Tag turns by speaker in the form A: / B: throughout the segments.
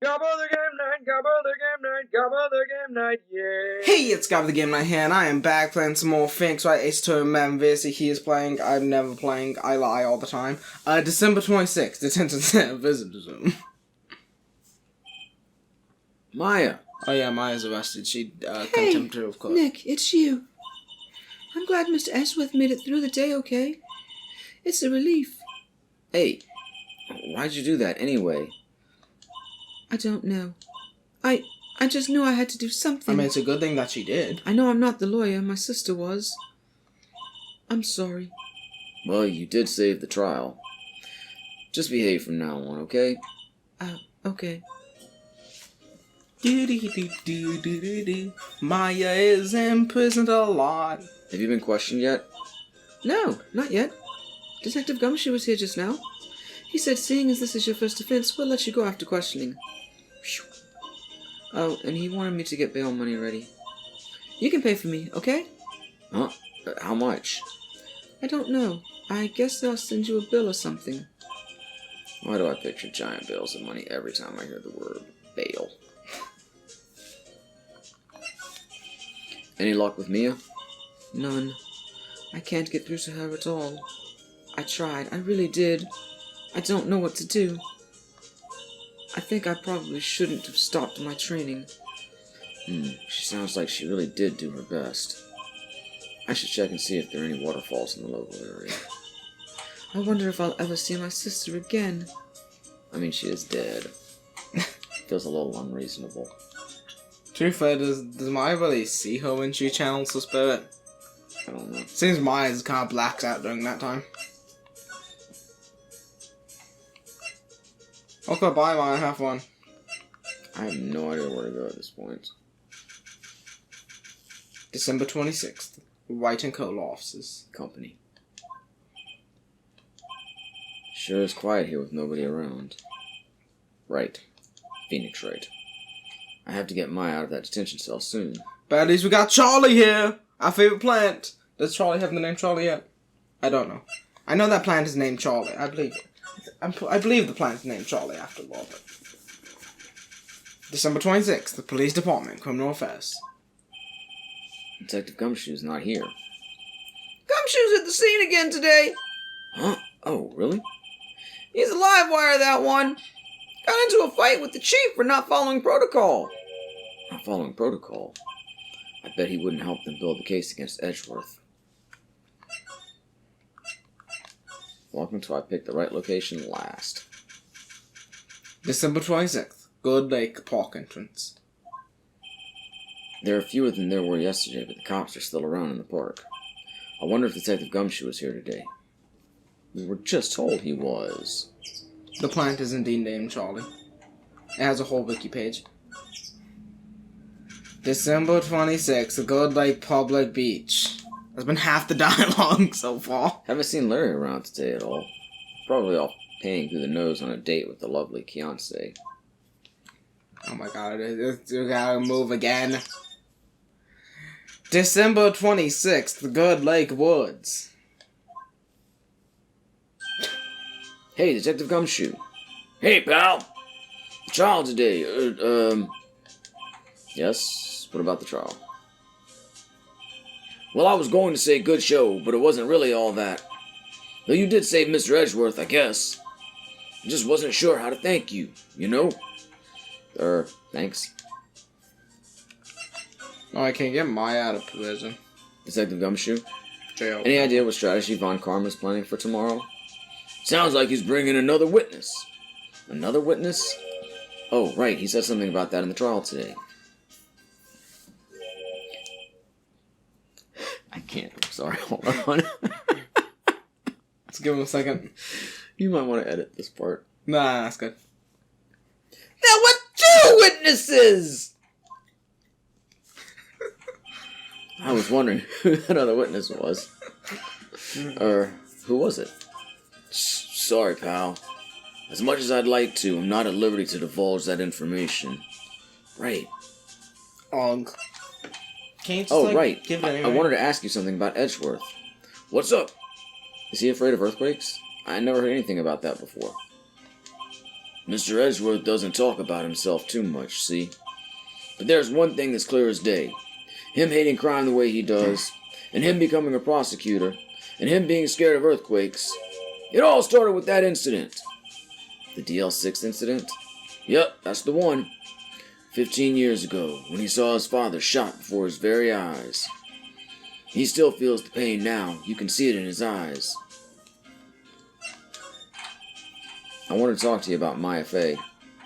A: Gabba the Game Night, Gabba the Game Night, Gabba the Game Night, yeah!
B: Hey, it's Gabba the Game Night here, and I am back playing some more Finks, right? Ace to man, he is playing, I'm never playing, I lie all the time. December 26th, detention center visitor Zoom.
C: Maya.
B: Oh yeah, Maya's arrested. She, contempt her of court.
D: Nick, it's you. I'm glad Mr. Edgeworth made it through the day okay. It's a relief.
C: Hey, why'd you do that anyway?
D: I don't know. I just knew I had to do something.
B: I mean, it's a good thing that she did.
D: I know I'm not the lawyer. My sister was. I'm sorry.
C: Well, you did save the trial. Just behave from now on, okay?
D: Okay.
B: Maya is imprisoned a lot.
C: Have you been questioned yet?
D: No, not yet. Detective Gumshoe was here just now. He said, seeing as this is your first offense, we'll let you go after questioning. Oh, and he wanted me to get bail money ready. You can pay for me, okay?
C: Huh? How much?
D: I don't know. I guess they'll send you a bill or something.
C: Why do I picture giant bales of money every time I hear the word bail? Any luck with Mia?
D: None. I can't get through to her at all. I tried. I really did. I don't know what to do. I think I probably shouldn't have stopped my training.
C: She sounds like she really did do her best. I should check and see if there are any waterfalls in the local area.
D: I wonder if I'll ever see my sister again.
C: I mean, she is dead. Feels a little unreasonable.
B: To be fair, does Maya really see her when she channels the spirit?
C: I don't know.
B: Seems Maya's kind of blacks out during that time. Okay, bye Maya, have fun.
C: I have no idea where to go at this point.
B: December 26th, Wright & Co. Law Offices.
C: Company. Sure is quiet here with nobody around. Right. Phoenix Wright. I have to get Maya out of that detention cell soon.
B: But at least we got Charlie here! Our favorite plant! Does Charlie have the name Charlie yet? I don't know. I know that plant is named Charlie. I believe it. I believe the plant is named Charlie after all, but... December 26th, the Police Department, Criminal Affairs.
C: Detective Gumshoe's not here.
D: Gumshoe's at the scene again today.
C: Huh? Oh, really?
D: He's a live wire, that one. Got into a fight with the chief for not following protocol.
C: Not following protocol? I bet he wouldn't help them build the case against Edgeworth. Welcome to I picked the right location last.
B: December 26th, Good Lake Park entrance.
C: There are fewer than there were yesterday, but the cops are still around in the park. I wonder if Detective Gumshoe was here today. We were just told he was.
B: The plant is indeed named Charlie. It has a whole wiki page. December 26th, Good Lake Public Beach. That's been half the dialogue so far.
C: Haven't seen Larry around today at all. Probably off paying through the nose on a date with the lovely Keontae.
B: Oh my god, we gotta move again. December 26th, Good Lake Woods.
C: Hey, Detective Gumshoe. Hey, pal. The trial today. Yes? What about the trial? Well, I was going to say good show, but it wasn't really all that. Though you did save Mr. Edgeworth, I guess. I just wasn't sure how to thank you, you know? Thanks.
B: Oh, I can't get Maya out of prison.
C: Detective Gumshoe?
B: Jail.
C: Any idea what strategy Von Karma's planning for tomorrow? Sounds like he's bringing another witness. Another witness? Oh, right, he said something about that in the trial today. I can't, I'm sorry, hold on.
B: Let's give him a second.
C: You might want to edit this part.
B: Nah, that's good.
D: There were two witnesses!
C: I was wondering who that other witness was. Who was it? Sorry, pal. As much as I'd like to, I'm not at liberty to divulge that information. Right.
B: Og. Can't you just,
C: Oh, right.
B: give it anyway?
C: I wanted to ask you something about Edgeworth. What's up? Is he afraid of earthquakes? I never heard anything about that before. Mr. Edgeworth doesn't talk about himself too much, see? But there's one thing that's clear as day. Him hating crime the way he does, and him becoming a prosecutor, and him being scared of earthquakes. It all started with that incident. The DL6 incident? Yep, that's the one. 15 years ago, when he saw his father shot before his very eyes. He still feels the pain now. You can see it in his eyes. I want to talk to you about Maya Fey.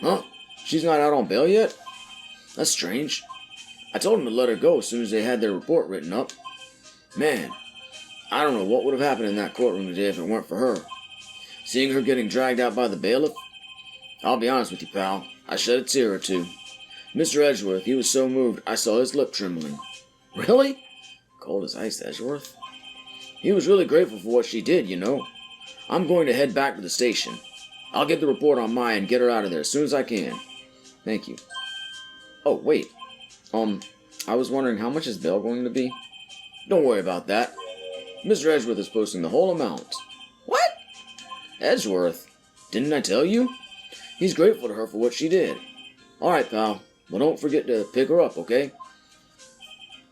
C: Huh? She's not out on bail yet? That's strange. I told him to let her go as soon as they had their report written up. Man, I don't know what would have happened in that courtroom today if it weren't for her. Seeing her getting dragged out by the bailiff? I'll be honest with you, pal. I shed a tear or two. Mr. Edgeworth, he was so moved, I saw his lip trembling. Really? Cold as ice, Edgeworth. He was really grateful for what she did, you know. I'm going to head back to the station. I'll get the report on Maya and get her out of there as soon as I can. Thank you. Oh, wait. I was wondering, how much is bail going to be? Don't worry about that. Mr. Edgeworth is posting the whole amount. What? Edgeworth? Didn't I tell you? He's grateful to her for what she did. Alright, pal. Well, don't forget to pick her up, okay?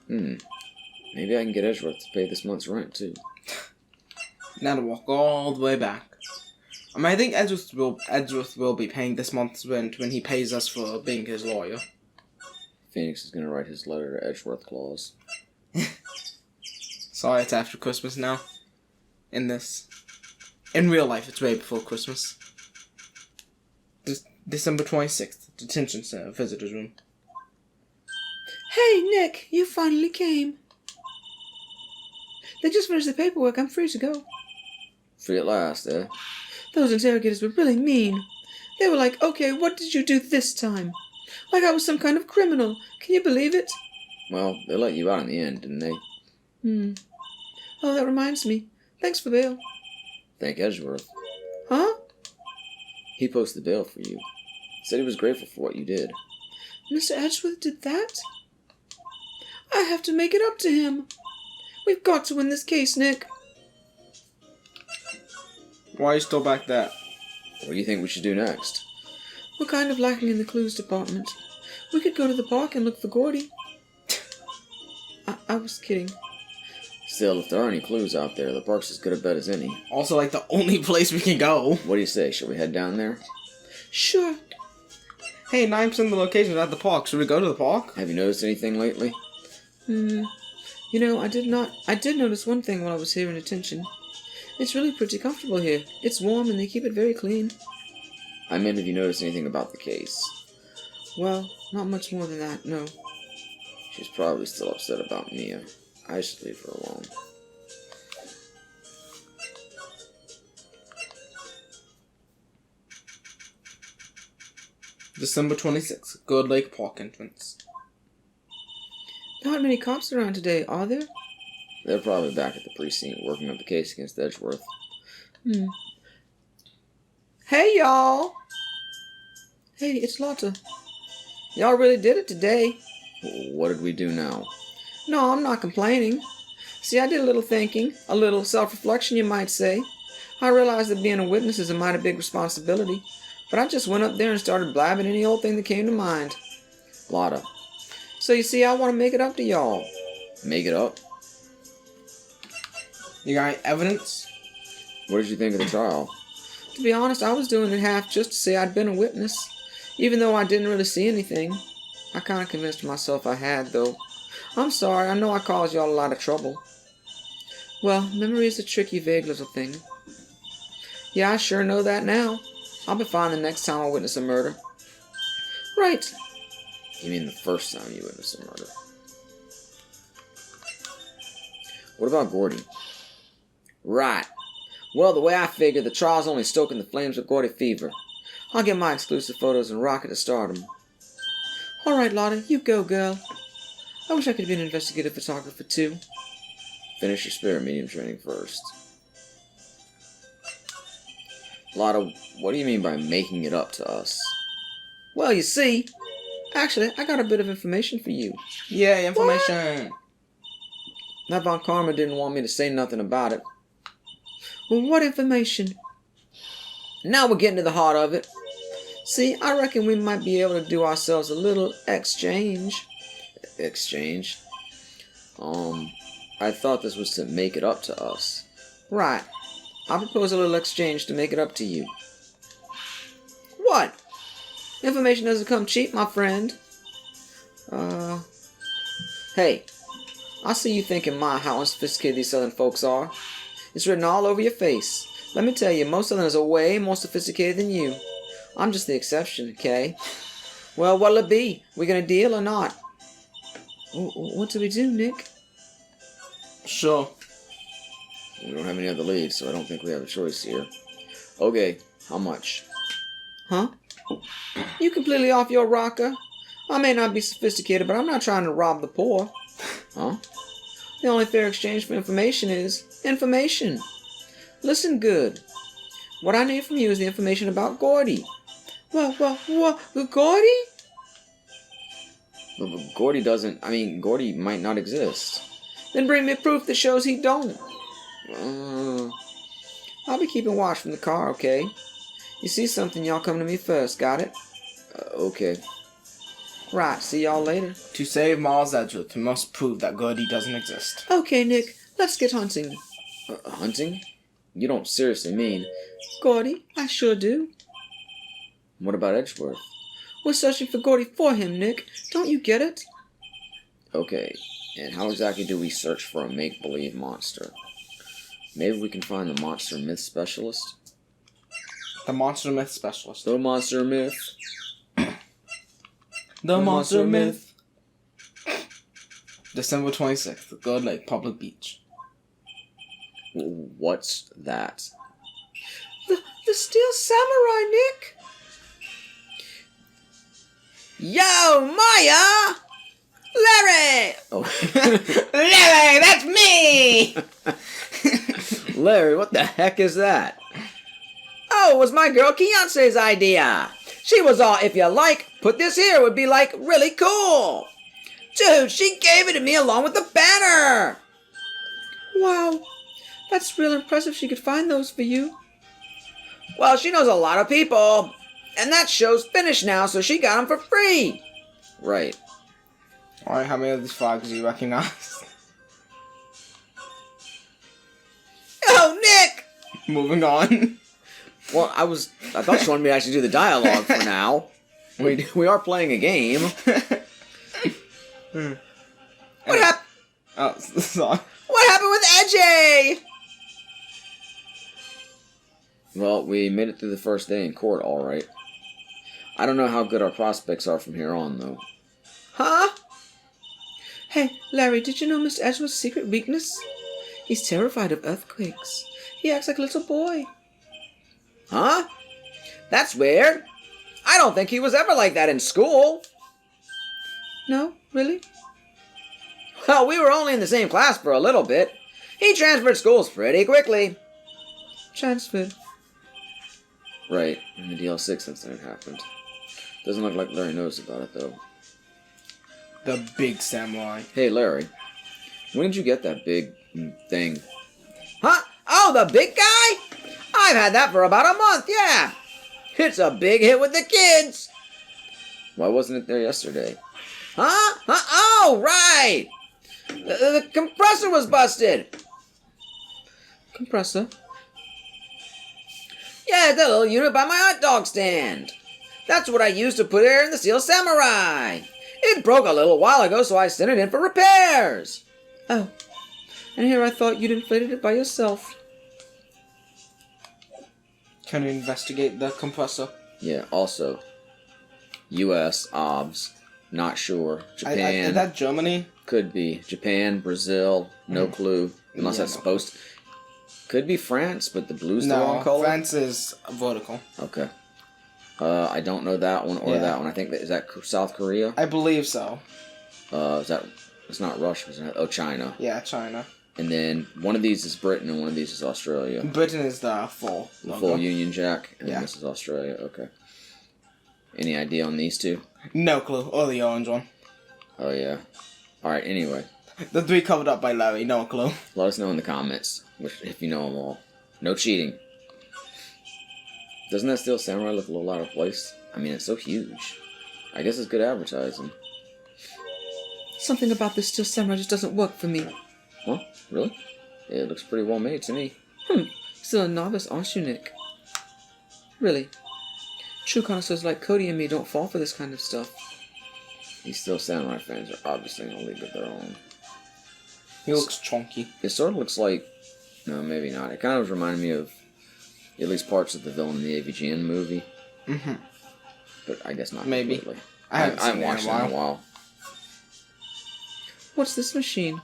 C: Maybe I can get Edgeworth to pay this month's rent, too.
B: Now to walk all the way back. I think Edgeworth will be paying this month's rent when he pays us for being his lawyer.
C: Phoenix is going to write his letter to Edgeworth Claus.
B: Sorry, it's after Christmas now. In real life, it's way before Christmas. December 26th, detention center, visitor's room.
D: Hey, Nick, you finally came. They just finished the paperwork. I'm free to go.
C: Free at last, eh?
D: Those interrogators were really mean. They were like, okay, what did you do this time? Like I was some kind of criminal. Can you believe it?
C: Well, they let you out in the end, didn't they?
D: Oh, that reminds me. Thanks for bail.
C: Thank Edgeworth.
D: Huh?
C: He posted bail for you. Said he was grateful for what you did.
D: Mr. Edgeworth did that? I have to make it up to him. We've got to win this case, Nick.
B: Why are you still back there?
C: What do you think we should do next?
D: We're kind of lacking in the clues department. We could go to the park and look for Gordy. I was kidding.
C: Still, if there are any clues out there, the park's as good a bet as any.
B: Also, like, the only place we can go.
C: What do you say? Should we head down there?
D: Sure.
B: Hey, 9% of the location's at the park. Should we go to the park?
C: Have you noticed anything lately?
D: You know, I did notice one thing while I was here in detention. It's really pretty comfortable here. It's warm and they keep it very clean.
C: I meant, have you noticed anything about the case?
D: Well, not much more than that, no.
C: She's probably still upset about Mia. I should leave her alone.
B: December 26th, Good Lake Park entrance.
D: Not many cops around today, are there?
C: They're probably back at the precinct working up the case against Edgeworth.
D: Hey, y'all! Hey, it's Lotta. Y'all really did it today.
C: What did we do now?
D: No, I'm not complaining. See, I did a little thinking, a little self-reflection, you might say. I realized that being a witness is a mighty big responsibility, but I just went up there and started blabbing any old thing that came to mind.
C: Lotta.
D: So you see, I want to make it up to y'all.
C: Make it up?
B: You got any evidence?
C: What did you think of the trial?
D: To be honest, I was doing it half just to say I'd been a witness, even though I didn't really see anything. I kind of convinced myself I had, though. I'm sorry, I know I caused y'all a lot of trouble. Well, memory is a tricky, vague little thing. Yeah, I sure know that now. I'll be fine the next time I witness a murder. Right.
C: You mean the first time you witnessed a murder? What about Gordy?
D: Right. Well, the way I figure, the trial's only stoking the flames of Gordy fever. I'll get my exclusive photos and rocket to stardom. All right, Lotta, you go, girl. I wish I could be an investigative photographer, too.
C: Finish your spirit medium training first. Lotta, what do you mean by making it up to us?
D: Well, you see, actually, I got a bit of information for you.
B: Yay, information.
D: That Von Karma didn't want me to say nothing about it. Well, what information? Now we're getting to the heart of it. See, I reckon we might be able to do ourselves a little exchange.
C: Exchange? I thought this was to make it up to us.
D: Right. I propose a little exchange to make it up to you. What? Information doesn't come cheap, my friend. Hey, I see you thinking, my, how unsophisticated these Southern folks are. It's written all over your face. Let me tell you, most Southerners are way more sophisticated than you. I'm just the exception, okay? Well, what'll it be? We gonna deal or not? What do we do, Nick?
B: Sure.
C: We don't have any other leads, so I don't think we have a choice here. Okay, how much?
D: Huh? You completely off your rocker? I may not be sophisticated, but I'm not trying to rob the poor.
C: Huh?
D: The only fair exchange for information is information. Listen good. What I need from you is the information about Gordy. What, Gordy?
C: But Gordy doesn't... Gordy might not exist.
D: Then bring me proof that shows he don't. I'll be keeping watch from the car, okay? You see something, y'all come to me first, got it?
C: Okay.
D: Right, see y'all later.
B: To save Mars Edgeworth, we must prove that Gordy doesn't exist.
D: Okay, Nick, let's get hunting.
C: Hunting? You don't seriously mean...
D: Gordy, I sure do.
C: What about Edgeworth?
D: We're searching for Gordy for him, Nick. Don't you get it?
C: Okay, and how exactly do we search for a make-believe monster? Maybe we can find the monster myth specialist?
B: The monster myth specialist.
C: The monster myth.
B: The monster myth. December 26th, Gold Lake Public Beach.
C: What's that?
D: The Steel Samurai, Nick. Yo, Maya! Larry!
C: Oh.
B: Larry, that's me!
C: Larry, what the heck is that?
D: Oh, it was my girl Beyonce's idea. She was all, if you like, put this here, it would be like really cool. Dude, she gave it to me along with the banner. Wow, that's real impressive she could find those for you. Well, she knows a lot of people. And that show's finished now, so she got them for free.
C: Right.
B: Alright, how many of these flags do you recognize?
D: Oh, Nick!
B: Moving on.
C: Well, I thought you wanted me to actually do the dialogue for now. We are playing a game.
D: What happened?
B: Oh, sorry.
D: What happened with Edgy?
C: Well, we made it through the first day in court, alright. I don't know how good our prospects are from here on, though.
D: Huh? Hey, Larry, did you know Mr. Edgeworth's secret weakness? He's terrified of earthquakes. He acts like a little boy. Huh? That's weird. I don't think he was ever like that in school. No, really? Well, we were only in the same class for a little bit. He transferred schools pretty quickly. Transferred?
C: Right, and the DL6 incident happened. Doesn't look like Larry knows about it, though.
B: The big samurai.
C: Hey, Larry. When did you get that big thing?
D: Huh? Oh, the big guy? I've had that for about a month, yeah. It's a big hit with the kids.
C: Why wasn't it there yesterday?
D: Huh? Oh, right. The compressor was busted. Compressor? Yeah, the little unit by my hot dog stand. That's what I used to put air in the Steel Samurai. It broke a little while ago, so I sent it in for repairs. Oh, and here I thought you'd inflated it by yourself.
B: Can we investigate the compressor?
C: Yeah, also. U.S., OBS, not sure. Japan.
B: Is that Germany?
C: Could be. Japan, Brazil, no clue. Unless that's supposed to. Could be France, but the blue's the wrong color?
B: France is vertical.
C: Okay. I don't know that one or that one. I think is that South Korea?
B: I believe so.
C: It's not Russia. Oh, China.
B: Yeah, China.
C: And then one of these is Britain and one of these is Australia.
B: Britain is the full
C: The
B: logo.
C: full Union Jack, and
B: Yeah.
C: this is Australia. Okay. Any idea on these two?
B: No clue. Or the orange one.
C: Oh, yeah. Alright, anyway.
B: The three covered up by Larry. No clue.
C: Let us know in the comments if you know them all. No cheating. Doesn't that Steel Samurai look a little out of place? I mean, it's so huge. I guess it's good advertising.
D: Something about this steel samurai just doesn't work for me.
C: Huh? Really? It looks pretty well made to me.
D: Still a novice, aren't you, Nick? Really. True connoisseurs like Cody and me don't fall for this kind of stuff.
C: These Steel Samurai fans are obviously in a league of their own.
B: He looks chunky.
C: It sort of looks like... No, maybe not. It kind of reminded me of at least parts of the villain in the AVGN movie.
B: Mm-hmm.
C: But I guess not
B: Maybe.
C: completely.
B: I haven't
C: watched it in a while.
D: What's this machine?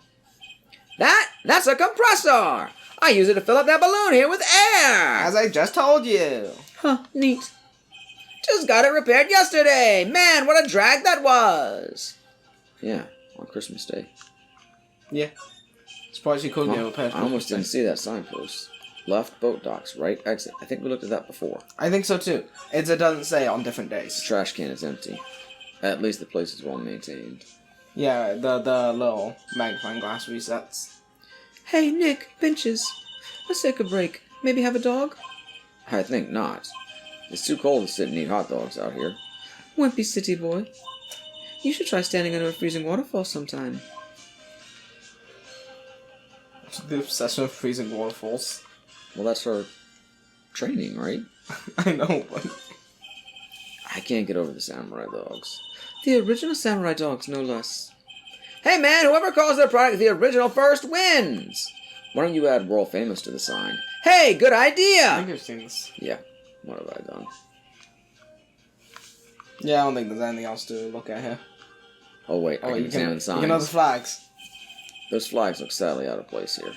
C: That's a compressor! I use it to fill up that balloon here with air!
B: As I just told you.
D: Huh, neat.
C: Just got it repaired yesterday! Man, what a drag that was! Yeah, on Christmas Day.
B: Yeah. Surprised you couldn't get repaired.
C: I almost didn't see that signpost. Left boat docks, right exit. I think we looked at that before.
B: I think so too. It doesn't say on different
C: The
B: days.
C: trash can is empty. At least the place is well maintained.
B: Yeah, the little magnifying glass resets.
D: Hey, Nick, benches. Let's take a break. Maybe have a dog?
C: I think not. It's too cold to sit and eat hot dogs out here.
D: Wimpy city boy. You should try standing under a freezing waterfall sometime.
B: The obsession with freezing waterfalls.
C: Well, that's our training, right?
B: I know, but...
C: I can't get over the samurai dogs.
D: The original samurai dogs, no less.
C: Hey man, whoever calls their product the original first wins! Why don't you add world famous to the sign? Hey, good
B: I
C: idea!
B: think I've seen this.
C: Yeah, what have I done?
B: Yeah, I don't think there's anything else to look at here.
C: Oh wait, I can examine the signs.
B: You can know the flags.
C: Those flags look sadly out of place here.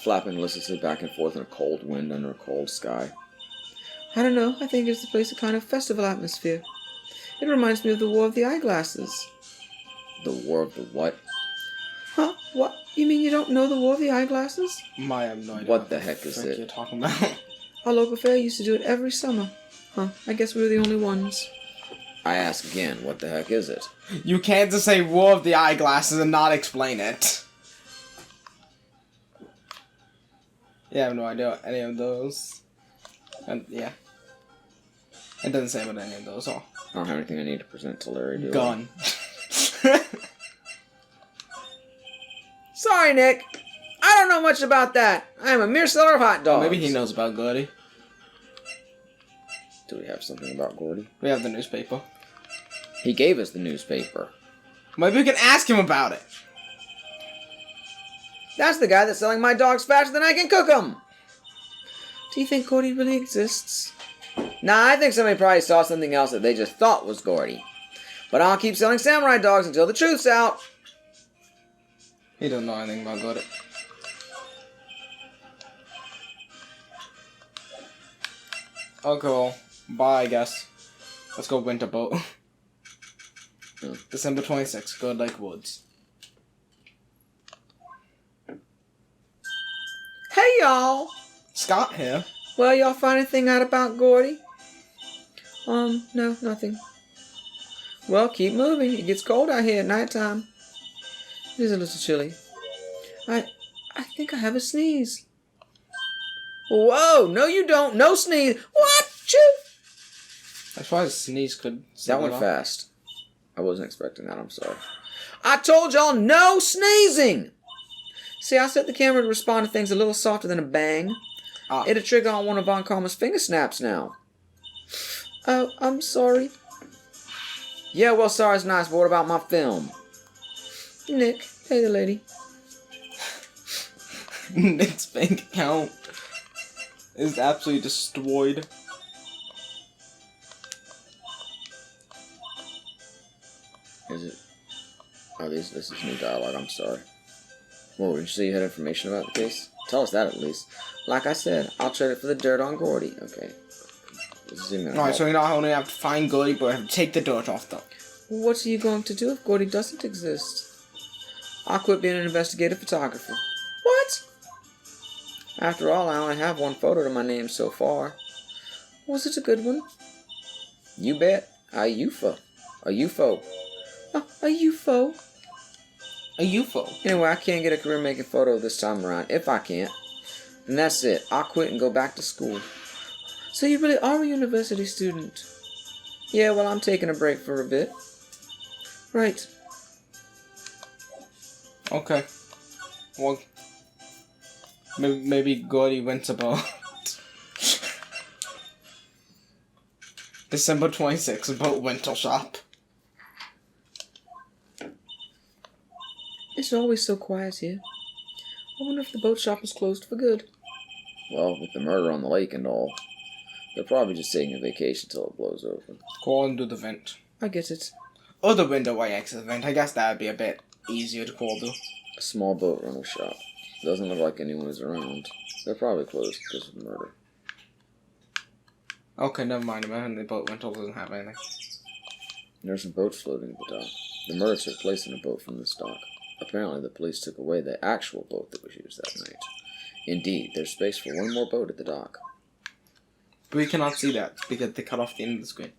C: Flapping listlessly back and forth in a cold wind under a cold sky.
D: I don't know. I think it's the place a kind of festival atmosphere. It reminds me of the War of the Eyeglasses.
C: The War of the what?
D: Huh? What? You mean you don't know the War of the Eyeglasses?
B: I have no idea.
C: What the heck is
B: frick
C: it?
B: you're talking about?
D: Our local fair used to do it every summer. Huh, I guess we were the only ones.
C: I ask again, what the heck is it?
B: You can't just say War of the Eyeglasses and not explain it. Yeah, I have no idea what any of those. And yeah. It doesn't say what any of those are.
C: I don't have anything I need to present to Larry, do I?
B: Gun.
C: Sorry, Nick. I don't know much about that. I am a mere seller of hot dogs.
B: Maybe he knows about Gordy.
C: Do we have something about Gordy?
B: We have the newspaper.
C: He gave us the newspaper.
B: Maybe we can ask him about it.
C: That's the guy that's selling my dogs faster than I can cook them.
D: Do you think Gordy really exists?
C: Nah, I think somebody probably saw something else that they just thought was Gordy. But I'll keep selling samurai dogs until the truth's out.
B: He doesn't know anything about Gordy. Okay, well, bye, I guess. Let's go winter boat. December 26th, Good Lake Woods.
D: Hey, y'all!
B: Scott here.
D: Well, y'all find anything out about Gordy? No, nothing. Well, keep moving. It gets cold out here at nighttime. It is a little chilly. I think I have a sneeze.
C: Whoa, no you don't. No sneeze. What? Choo!
B: As far as sneeze could...
C: That went fast. I wasn't expecting that, I'm sorry. I told y'all no sneezing!
D: See, I set the camera to respond to things a little softer than a bang.
C: It'll trigger on one of Von Karma's finger snaps now.
D: Oh, I'm sorry.
C: Yeah, well, sorry's nice, but what about my film?
D: Nick, pay the lady.
B: Nick's bank account is absolutely destroyed.
C: Is it? Oh, this is new dialogue, I'm sorry. Well, did you say you had information about the case? Tell us that at least. Like I said, I'll trade it for the dirt on Gordy. Okay.
B: Alright, so we not only have to find Gordy, but we have to take the dirt off them.
D: What are you going to do if Gordy doesn't exist? I'll quit being an investigative photographer.
C: What?
D: After all, I only have one photo to my name so far. Was it a good one?
C: You bet. A UFO. A UFO.
D: A UFO?
B: A UFO.
C: Anyway, I can't get a career making photo this time around. If I can't. And that's it. I'll quit and go back to school.
D: So you really are a university student? Yeah, well, I'm taking a break for a bit. Right.
B: Okay. Well, maybe Gordy went about December 26th, boat rental shop.
D: It's always so quiet here. I wonder if the boat shop is closed for good.
C: Well, with the murder on the lake and all, they're probably just taking a vacation till it blows over.
B: Go on to the vent.
D: I get it.
B: Or the window way exit vent. I guess that would be a bit easier to call to.
C: A small boat rental shop. Doesn't look like anyone is around. They're probably closed because of the murder.
B: Okay, never mind. Imagine the boat rental doesn't have anything.
C: There's some boats floating at the dock. The murder took place in a boat from this dock. Apparently, the police took away the actual boat that was used that night. Indeed, there's space for one more boat at the dock.
B: But we cannot see that because they cut off the end of the screen.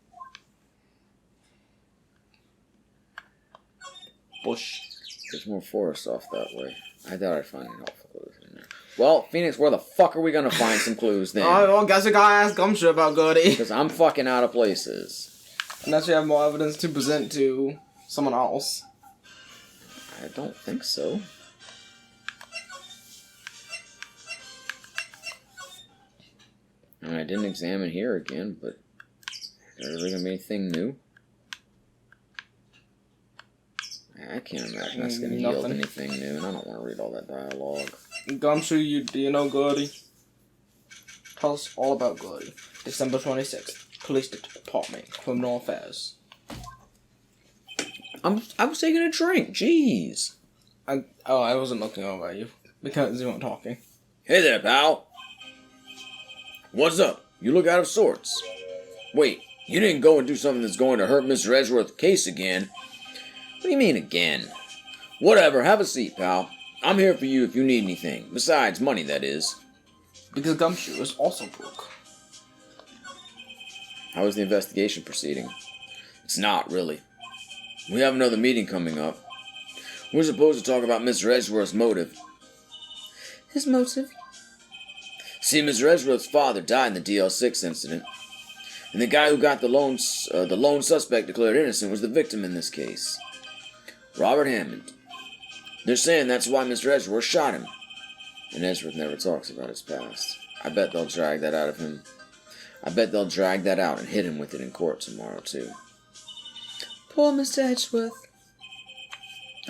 B: Bush.
C: There's more forest off that way. I doubt I'd find any helpful clues in there. Well, Phoenix, where the fuck are we gonna find some clues then?
B: Oh, well, guess we gotta ask Gumshoe about Gordy.
C: Because I'm fucking out of places.
B: Unless you have more evidence to present to someone else.
C: I don't think so. And I didn't examine here again, but is there really gonna be anything new? I can't imagine that's gonna yield
B: Nothing.
C: anything new, and I don't want to read all that dialogue.
B: Gumshoe, do you know Gordy? Tell us all about Gordy. December 26th. Police Department. Criminal Affairs.
C: I was taking a drink. Jeez.
B: I wasn't looking over at you. Because you weren't talking.
C: Hey there, pal. What's up? You look out of sorts. Wait, you didn't go and do something that's going to hurt Mr. Edgeworth's case again. What do you mean again? Whatever, have a seat, pal. I'm here for you if you need anything. Besides money, that is.
B: Because Gumshoe is also broke.
C: How is the investigation proceeding? It's not, really. We have another meeting coming up. We're supposed to talk about Mr. Edgeworth's motive.
D: His motive?
C: See, Mr. Edgeworth's father died in the DL6 incident, and the guy who got the lone suspect declared innocent was the victim in this case. Robert Hammond. They're saying that's why Mr. Edgeworth shot him. And Edgeworth never talks about his past. I bet they'll drag that out of him. I bet they'll drag that out and hit him with it in court tomorrow, too.
D: Poor Mr. Edgeworth.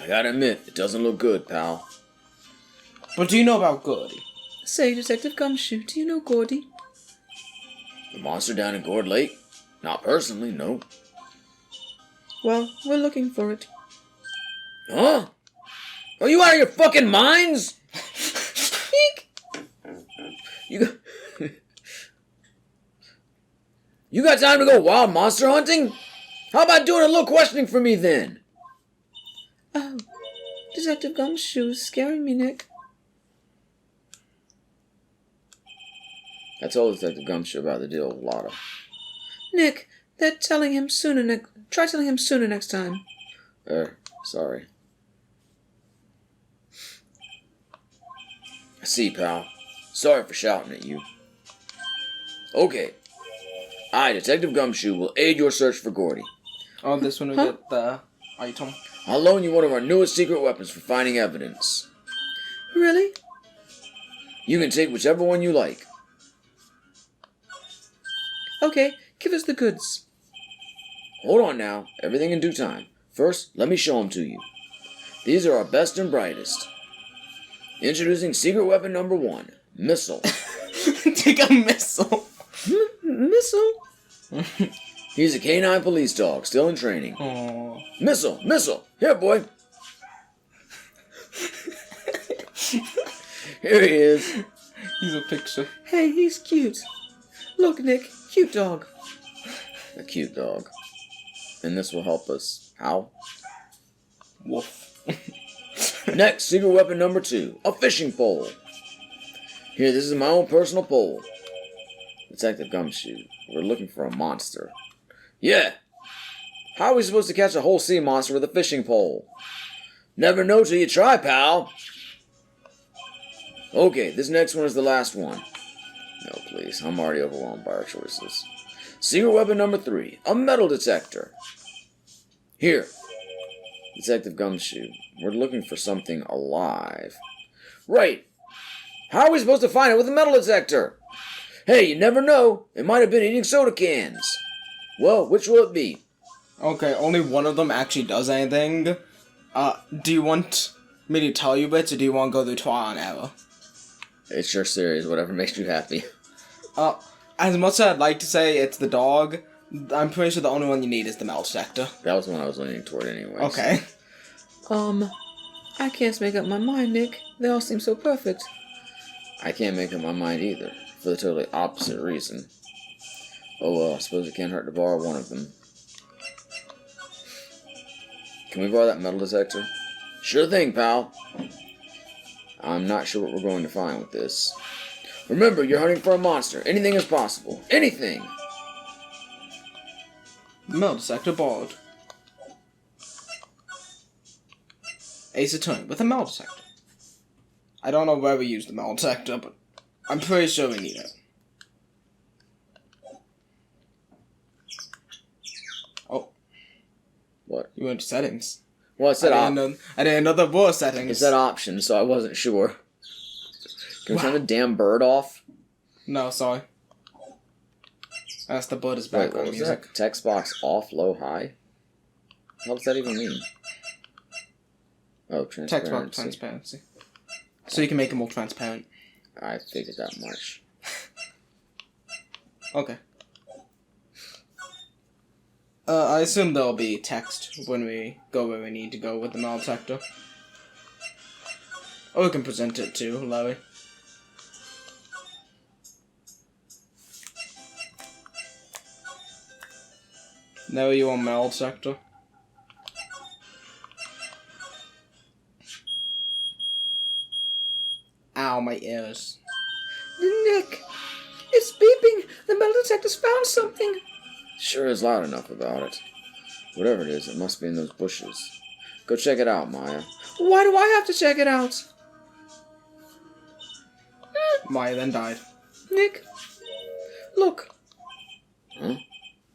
C: I gotta admit, it doesn't look good, pal.
B: But do you know about Gordy?
D: Say, Detective Gumshoe, do you know Gordy?
C: The monster down in Gourd Lake? Not personally, no.
D: Well, we're looking for it.
C: Huh? Are you out of your fucking minds? You You got time to go wild monster hunting? How about doing a little questioning for me then?
D: Oh, Detective Gumshoe is scaring me, Nick.
C: I told Detective Gumshoe about the deal with Lotta.
D: Nick, they're telling him sooner. Try telling him sooner next time.
C: Sorry. I see, pal. Sorry for shouting at you. Okay. I, Detective Gumshoe, will aid your search for Gordy.
B: Oh, this one we get the item.
C: I'll loan you one of our newest secret weapons for finding evidence.
D: Really?
C: You can take whichever one you like.
D: Okay, give us the goods.
C: Hold on now. Everything in due time. First, let me show them to you. These are our best and brightest. Introducing secret weapon number 1. Missile.
B: Take a missile.
D: Missile?
C: He's a canine police dog, still in training.
B: Aww.
C: Missile! Missile! Here, boy! Here he is.
B: He's a picture.
D: Hey, he's cute. Look, Nick, cute dog.
C: A cute dog. And this will help us. How?
B: Woof.
C: Next, secret weapon number 2. A fishing pole. Here, this is my own personal pole. Detective Gumshoe, we're looking for a monster. Yeah! How are we supposed to catch a whole sea monster with a fishing pole? Never know till you try, pal! Okay, this next one is the last one. No, please, I'm already overwhelmed by our choices. Secret weapon number 3, a metal detector. Here, Detective Gumshoe, we're looking for something alive. Right. How are we supposed to find it with a metal detector? Hey, you never know. It might have been eating soda cans. Well, which will it be?
B: Okay, only one of them actually does anything. Do you want me to tell you bits, or do you want to go through trial and error?
C: It's your series, whatever makes you happy.
B: As much as I'd like to say it's the dog, I'm pretty sure the only one you need is the metal detector.
C: That was the one I was leaning toward anyway.
B: Okay.
D: I can't make up my mind, Nick. They all seem so perfect.
C: I can't make up my mind either, for the totally opposite reason. Oh well, I suppose it can't hurt to borrow one of them. Can we borrow that metal detector? Sure thing, pal. I'm not sure what we're going to find with this. Remember, you're hunting for a monster. Anything is possible. Anything!
B: Metal detector borrowed. Ace Attorney with a metal detector. I don't know where we use the metal detector, but I'm pretty sure we need it. Oh.
C: What?
B: You went to settings.
C: Well, it said
B: I didn't know there were settings.
C: It said options, so I wasn't sure. Can we turn the damn bird off?
B: No, sorry. That's the bird is background
C: Wait, what was
B: music.
C: that? Text box off, low, high? What does that even mean? Oh, transparency.
B: Text box transparency. So you can make it more transparent.
C: I figured that much.
B: Okay. I assume there'll be text when we go where we need to go with the metal detector. Or we can present it to Larry. Now you want metal detector? Ow, my ears.
D: Nick, it's beeping. The metal detector's found something.
C: Sure is loud enough about it. Whatever it is, it must be in those bushes. Go check it out, Maya.
D: Why do I have to check it out?
B: Maya then died.
D: Nick, look.
C: Huh?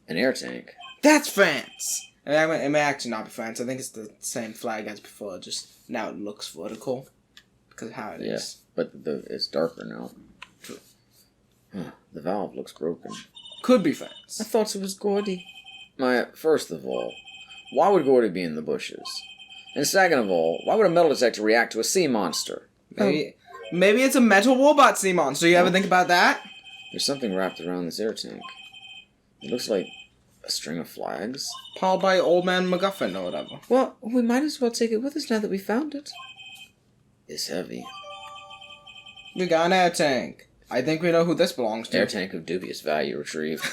C: An air tank.
B: That's France! It may actually not be France. I think it's the same flag as before, just now it looks vertical. Because of how it is.
C: But it's darker now.
B: True.
C: Huh, the valve looks broken.
B: Could be France.
D: I thought it was Gordy.
C: Maya, first of all, why would Gordy be in the bushes? And second of all, why would a metal detector react to a sea monster?
B: Maybe it's a metal robot sea monster. You ever think about that?
C: There's something wrapped around this air tank. It looks like a string of flags.
B: Powered by Old Man MacGuffin or whatever.
D: Well, we might as well take it with us now that we found it.
C: It's heavy.
B: We got an air tank. I think we know who this belongs to.
C: Air tank of dubious value retrieved.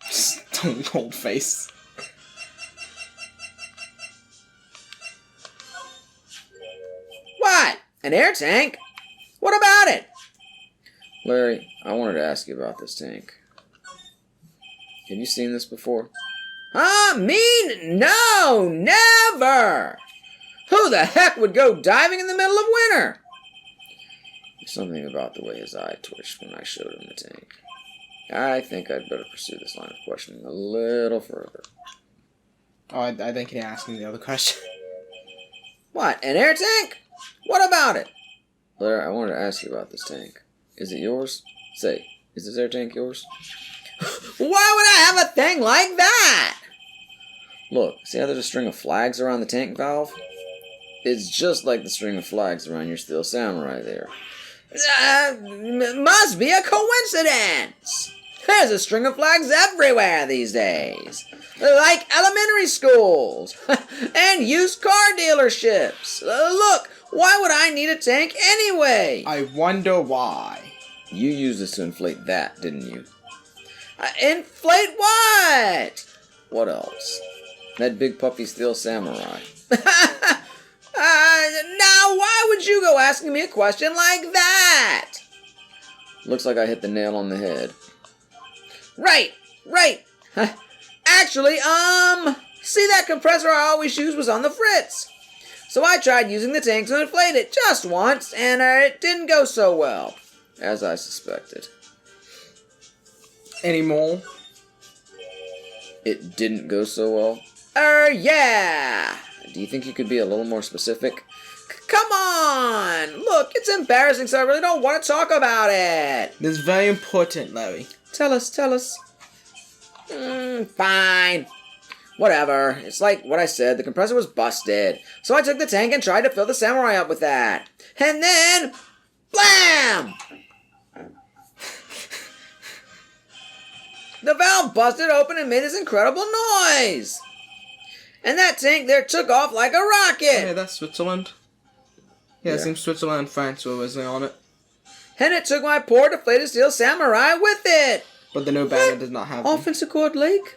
B: Stone cold face.
C: What? An air tank? What about it? Larry, I wanted to ask you about this tank. Have you seen this before? Me? No, never! Who the heck would go diving in the middle of winter? There's something about the way his eye twitched when I showed him the tank. I think I'd better pursue this line of questioning a little further.
B: Oh, I think he asked me the other question.
C: What, an air tank? What about it? Larry, I wanted to ask you about this tank. Is it yours? Say, is this air tank yours? Why would I have a thing like that? Look, see how there's a string of flags around the tank valve? It's just like the string of flags around your Steel Samurai there. Must be a coincidence. There's a string of flags everywhere these days. Like elementary schools and used car dealerships. Look, why would I need a tank anyway?
B: I wonder why.
C: You used this to inflate that, didn't you? Inflate what? What else? That big puppy Steel Samurai. Now, why would you go asking me a question like that? Looks like I hit the nail on the head. Right. Actually, see that compressor I always use was on the fritz. So I tried using the tank to inflate it just once, and it didn't go so well. as I suspected.
B: Any more?
C: It didn't go so well? Yeah! Do you think you could be a little more specific? Come on! Look, it's embarrassing, so I really don't want to talk about it.
B: This is very important, Larry.
D: Tell us.
C: Fine. Whatever. It's like what I said, the compressor was busted. So I took the tank and tried to fill the samurai up with that. And then, blam! The valve busted open and made this incredible noise. And that tank there took off like a rocket.
B: Hey, that's Switzerland. Yeah, it seems Switzerland and France were originally on it.
C: And it took my poor deflated steel samurai with it.
B: But the new banner does not have
D: Off
B: them.
D: in Secord Lake?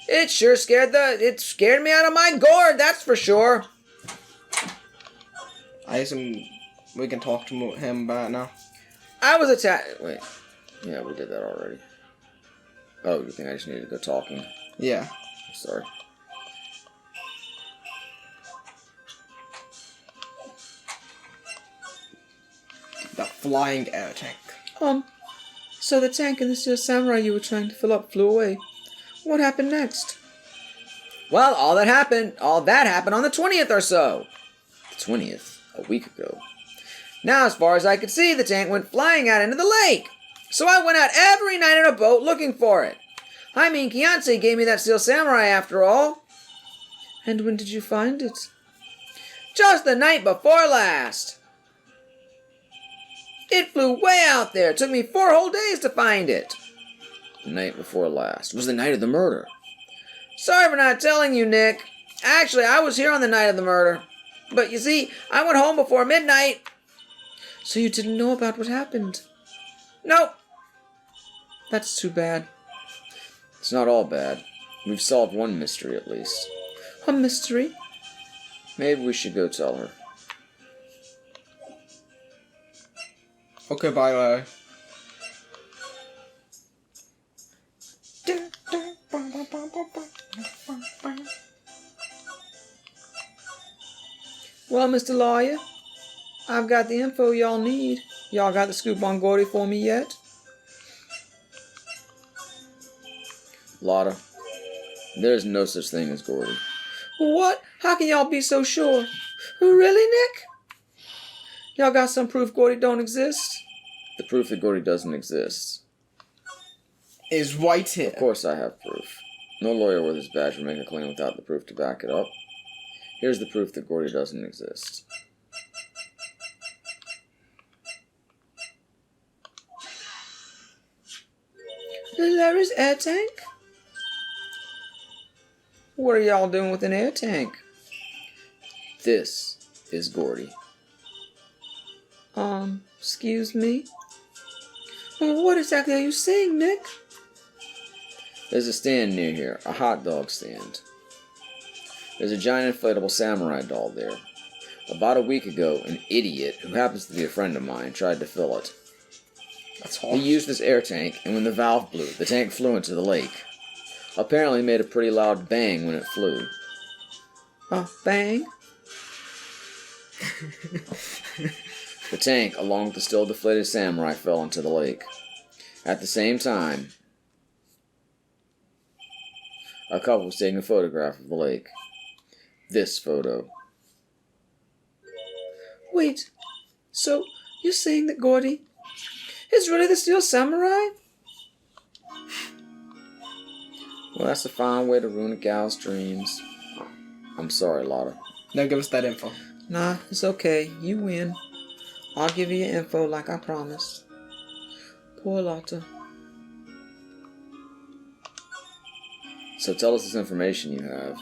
C: It sure scared me out of my gourd, that's for sure.
B: I assume we can talk to him about it now.
C: I was attacked. Wait. Yeah, we did that already. Oh, you think I just needed to go talking?
B: Yeah.
C: Sorry.
B: The flying air tank.
D: So the tank and the steel samurai you were trying to fill up flew away. What happened next?
C: Well, all that happened on the 20th or so. The 20th? A week ago. Now, as far as I could see, the tank went flying out into the lake. So I went out every night in a boat looking for it. I mean, Kianse gave me that steel samurai after all.
D: And when did you find it?
C: Just the night before last. It flew way out there. It took me 4 whole days to find it. The night before last was the night of the murder. Sorry for not telling you, Nick. Actually, I was here on the night of the murder. But you see, I went home before midnight.
D: So you didn't know about what happened?
C: Nope.
D: That's too bad.
C: It's not all bad. We've solved one mystery at least.
D: A mystery?
C: Maybe we should go tell her.
B: Okay, bye, Larry.
D: Well, Mr. Lawyer, I've got the info y'all need. Y'all got the scoop on Gordy for me yet?
C: Lotta, there's no such thing as Gordy.
D: What? How can y'all be so sure? Really, Nick? Y'all got some proof Gordy don't exist?
C: The proof that Gordy doesn't exist.
B: Is Wright here?
C: Of course I have proof. No lawyer with his badge would make a claim without the proof to back it up. Here's the proof that Gordy doesn't exist.
D: Larry's air tank? What are y'all doing with an air tank?
C: This is Gordy.
D: Excuse me? Well, what exactly are you saying, Nick?
C: There's a stand near here, a hot dog stand. There's a giant inflatable samurai doll there. About a week ago, an idiot, who happens to be a friend of mine, tried to fill it.
B: That's
C: He
B: hot.
C: used this air tank, and when the valve blew, the tank flew into the lake. Apparently made a pretty loud bang when it flew.
D: Bang?
C: The tank, along with the still deflated samurai, fell into the lake. At the same time, a couple was taking a photograph of the lake. This photo.
D: Wait, so you're saying that Gordy is really the steel samurai?
C: Well, that's a fine way to ruin a gal's dreams. I'm sorry, Lotta.
B: Now give us that info.
D: Nah, it's okay. You win. I'll give you your info like I promised. Poor Lotta.
C: So tell us this information you have.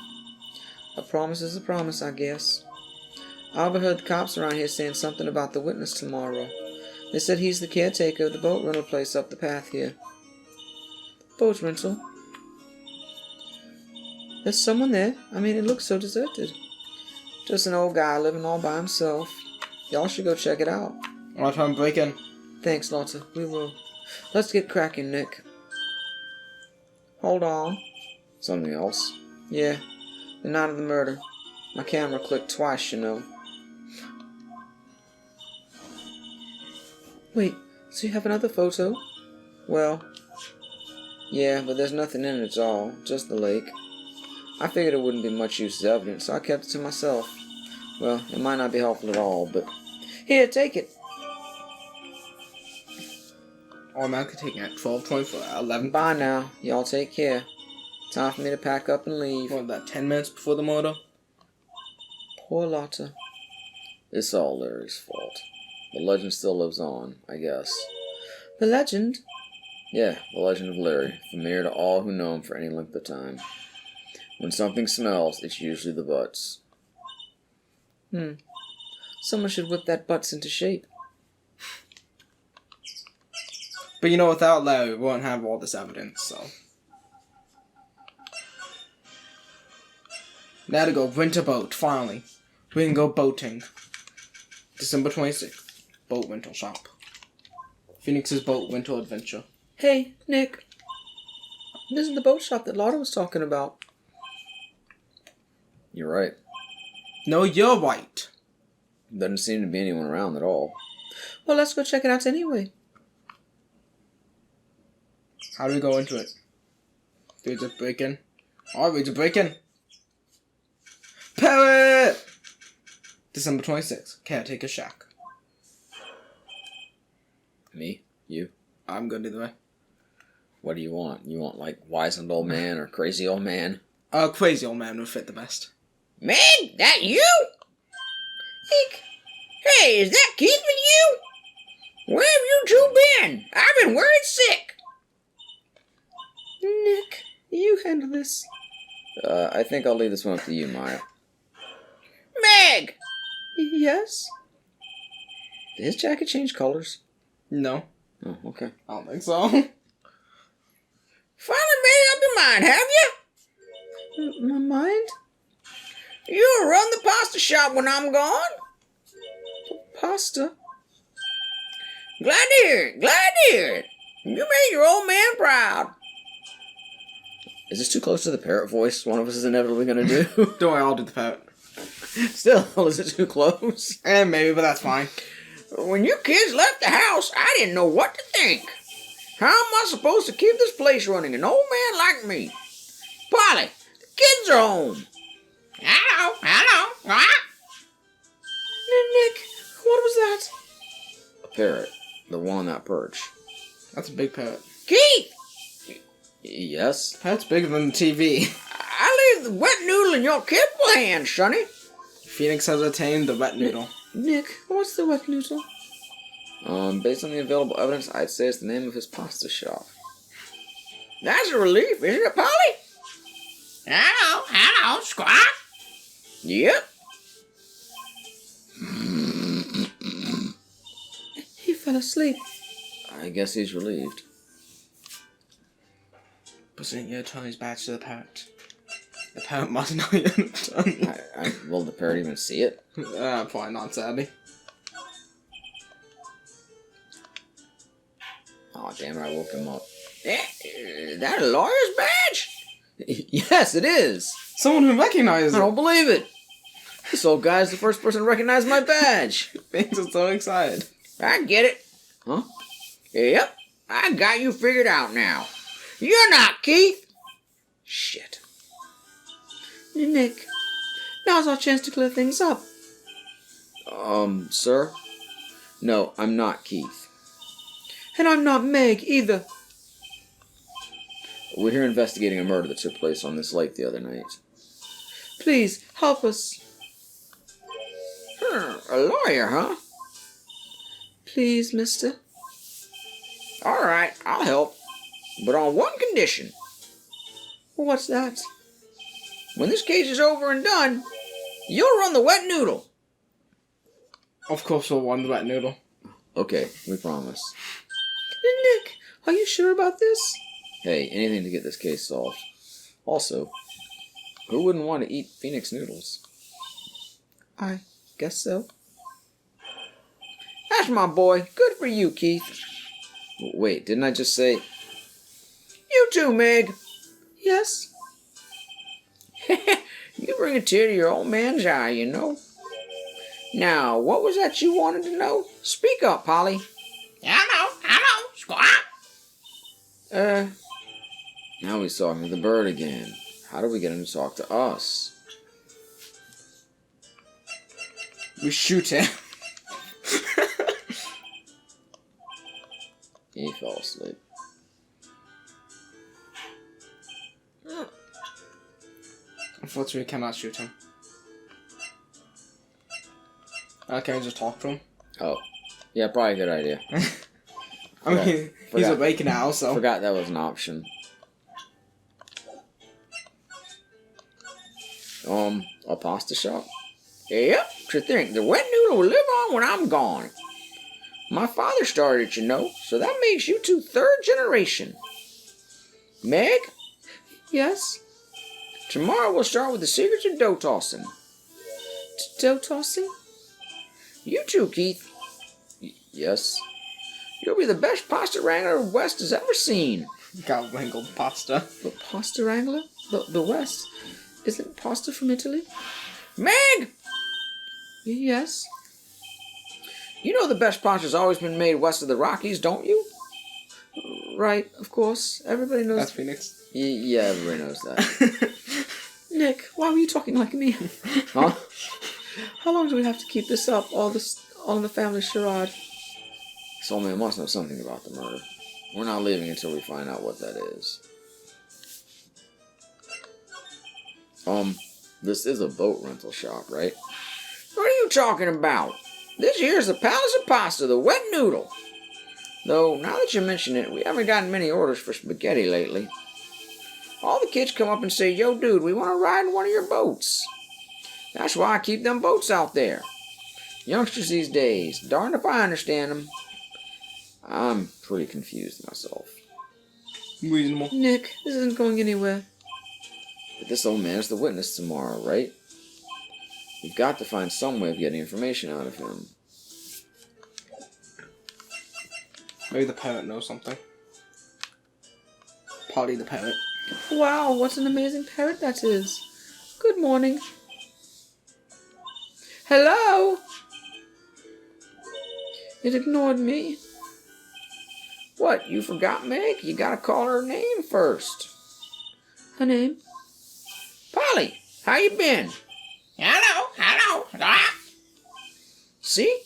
D: A promise is a promise, I guess. I overheard the cops around here saying something about the witness tomorrow. They said he's the caretaker of the boat rental place up the path here. Boat rental? There's someone there. I mean, it looks so deserted. Just an old guy living all by himself. Y'all should go check it out.
B: I'll try and break in.
D: Thanks, Lotta. We will. Let's get cracking, Nick. Hold on.
C: Something else?
D: Yeah, the night of the murder. My camera clicked twice, you know. Wait, so you have another photo? Well, yeah, but there's nothing in it at all, just the lake. I figured it wouldn't be much use as evidence, so I kept it to myself. Well, it might not be helpful at all, but... Here, take it.
B: Automatically taking at 12:24, 11.
D: Bye now. Y'all take care. Time for me to pack up and leave.
B: What, that 10 minutes before the murder?
D: Poor Lotta.
C: It's all Larry's fault. The legend still lives on, I guess.
D: The legend?
C: Yeah, the legend of Larry, familiar to all who know him for any length of time. When something smells, it's usually the butts.
D: Someone should whip that butts into shape.
B: But you know, without Larry, we won't have all this evidence, so. Now to go rent a boat, finally. We can go boating. December 26th. Boat rental shop. Phoenix's boat rental adventure.
D: Hey, Nick. This is the boat shop that Lotta was talking about.
C: You're right.
B: No, you're right.
C: Doesn't seem to be anyone around at all.
D: Well, let's go check it out anyway.
B: How do we go into it? Do we just break in? Alright, we just break in. Parrot! December 26th. Caretaker shack.
C: Me? You?
B: I'm good either way.
C: What do you want? You want, like, wizened old man or crazy old man?
B: Crazy old man would fit the best.
E: Meg, that you? Eek. Hey, is that Keith with you? Where have you two been? I've been worried sick.
D: Nick, you handle this.
C: I think I'll leave this one up to you, Maya.
E: Meg!
D: Yes? Did his jacket change colors?
B: No.
C: Oh, okay.
B: I don't think so.
E: Finally made up your mind, have you?
D: My mind?
E: You'll run the pasta shop when I'm gone?
D: Pasta?
E: Glad to hear it, glad to hear it. You made your old man proud.
C: Is this too close to the parrot voice one of us is inevitably going to do?
B: Don't worry, I'll do the parrot.
C: Still, is it too close?
B: Maybe, but that's fine.
E: When you kids left the house, I didn't know what to think. How am I supposed to keep this place running, an old man like me? Polly, the kids are home. Hello. What?
D: Nick, what was that?
C: A parrot. The one on that perch.
B: That's a big parrot.
E: Keith,
C: Yes?
B: Parrot's bigger than the TV.
E: I leave the wet noodle in your capable hands, Sonny.
B: Phoenix has attained the wet noodle.
D: Nick, what's the wet noodle?
C: Based on the available evidence, I'd say it's the name of his pasta shop.
E: That's a relief, isn't it, Polly? Hello, Squawk. Yep.
D: He fell asleep.
C: I guess he's relieved.
B: Present your Tony's badge to the parrot. The parrot must know you're done.
C: Will the parrot even see it?
B: Probably not, sadly.
C: Oh, damn it, I woke him up.
E: Is that a lawyer's badge?
C: Yes, it is!
B: Someone who recognizes
C: I
B: it.
C: don't believe it! This old guy's the first person to recognize my badge!
B: Phoenix is so excited.
E: I get it.
C: Huh?
E: Yep, I got you figured out now. You're not Keith.
C: Shit.
D: Nick, now's our chance to clear things up.
C: Sir? No, I'm not Keith.
D: And I'm not Meg, either.
C: We're here investigating a murder that took place on this lake the other night.
D: Please, help us.
E: A lawyer, huh?
D: Please, mister.
E: All right, I'll help. But on one condition.
D: What's that?
E: When this case is over and done, you'll run the wet noodle.
B: Of course we'll run the wet noodle.
C: Okay, we promise.
D: Nick, are you sure about this?
C: Hey, anything to get this case solved. Also, who wouldn't want to eat Phoenix noodles?
D: I guess so.
E: That's my boy. Good for you, Keith.
C: Wait, didn't I just say...
E: You too, Meg.
D: Yes?
E: You bring a tear to your old man's eye, you know. Now, what was that you wanted to know? Speak up, Polly. Hello.
C: Now he's talking to the bird again. How do we get him to talk to us?
B: We shoot him.
C: He fell asleep.
B: Unfortunately, we cannot shoot him. Can I just talk to him?
C: Oh. Yeah, probably a good idea.
B: I mean, he's
C: Forgot.
B: awake now, so.
C: Forgot that was an option. A pasta shop?
E: Yep, to think the wet noodle will live on when I'm gone. My father started it, you know, so that makes you two third generation. Meg,
D: Yes?
E: tomorrow we'll start with the secrets of dough tossing.
D: Dough tossing?
E: You too, Keith.
C: Yes.
E: You'll be the best pasta wrangler West has ever seen.
B: Got wrangled pasta.
D: But pasta wrangler? The West? Isn't pasta from Italy?
E: Meg,
D: Yes?
E: you know the best pasta's always been made west of the Rockies, don't you?
D: Right, of course. Everybody knows.
B: That's Phoenix.
C: Yeah, everybody knows that.
D: Nick, why were you talking like me?
C: Huh?
D: How long do we have to keep this up? All in the family charade.
C: Soul Man must know something about the murder. We're not leaving until we find out what that is. This is a boat rental shop, right?
E: What are you talking about? This here's the Palace of Pasta, the wet noodle. Though, now that you mention it, we haven't gotten many orders for spaghetti lately. All the kids come up and say, "Yo, dude, we want to ride in one of your boats." That's why I keep them boats out there. Youngsters these days, darned if I understand them.
C: I'm pretty confused myself.
B: Reasonable.
D: Nick, this isn't going anywhere.
C: But this old man is the witness tomorrow, right? We've got to find some way of getting information out of him.
B: Maybe the parrot knows something. Polly the parrot.
D: Wow, what an amazing parrot that is. Good morning. Hello? It ignored me.
E: What, you forgot, Meg? You gotta call her name first.
D: Her name?
E: Polly, how you been? Hello. See?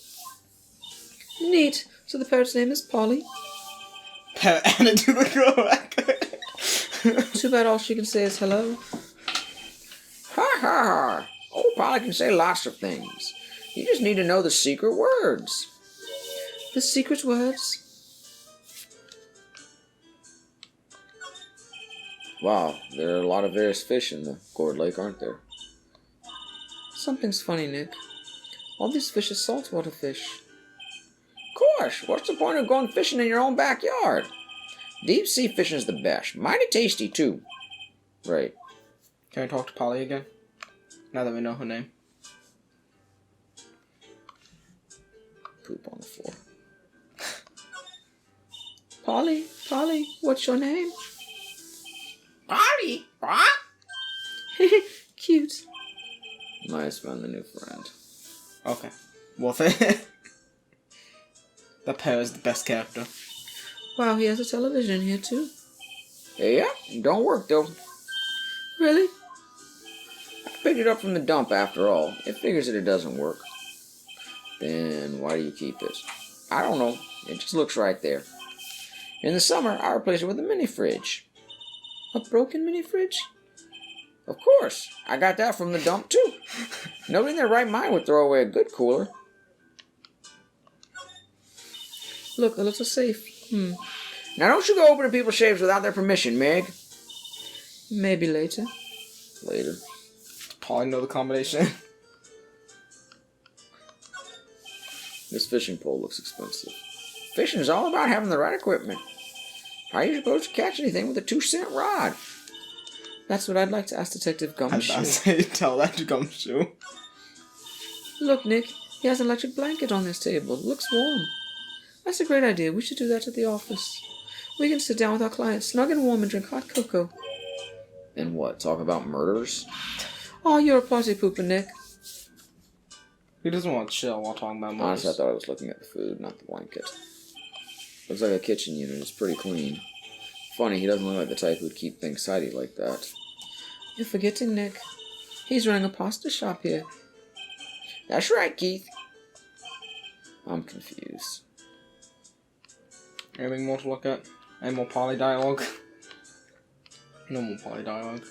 D: Neat. So the parrot's name is Polly.
B: Parrot added to the go.
D: Too bad all she can say is hello.
E: Ha ha. Oh, Polly can say lots of things. You just need to know the secret words.
D: The secret words.
C: Wow, there are a lot of various fish in the Gourd Lake, aren't there?
D: Something's funny, Nick. All these fish are saltwater fish.
E: Of course, what's the point of going fishing in your own backyard? Deep sea fishing's the best. Mighty tasty, too.
C: Right.
B: Can we talk to Polly again? Now that we know her name.
C: Poop on the floor.
D: Polly, what's your name?
E: Polly, what?
D: Cute.
C: Nice found the new friend.
B: Okay. Worth it. The parrot is the best character.
D: Wow, he has a television in here too.
E: Yeah, don't work, though.
D: Really?
E: I picked it up from the dump, after all. It figures that it doesn't work.
C: Then why do you keep it?
E: I don't know. It just looks right there. In the summer, I replace it with a mini fridge.
D: A broken mini fridge?
E: Of course. I got that from the dump, too. Nobody in their right mind would throw away a good cooler.
D: Look, a little safe.
E: Now, don't you go opening people's safes without their permission, Meg.
D: Maybe later.
C: Later.
B: Polly know the combination.
C: This fishing pole looks expensive.
E: Fishing is all about having the right equipment. How are you supposed to catch anything with a 2-cent rod?
D: That's what I'd like to ask Detective
B: I was about to
D: Gumshoe.
B: say, tell that to Gumshoe.
D: Look, Nick, he has an electric blanket on his table. Looks warm. That's a great idea. We should do that at the office. We can sit down with our clients, snug and warm, and drink hot cocoa.
C: And what? Talk about murders?
D: Oh, you're a party pooper, Nick.
B: He doesn't want to chill while talking about
C: Honestly, I
B: murders.
C: thought I was looking at the food, not the blanket. Looks like a kitchen unit. It's pretty clean. Funny, he doesn't look like the type who'd keep things tidy like that.
D: You're forgetting, Nick. He's running a pasta shop here.
E: That's right, Keith.
C: I'm confused.
B: Anything more to look at? Any more Polly dialogue? No more Polly dialogue.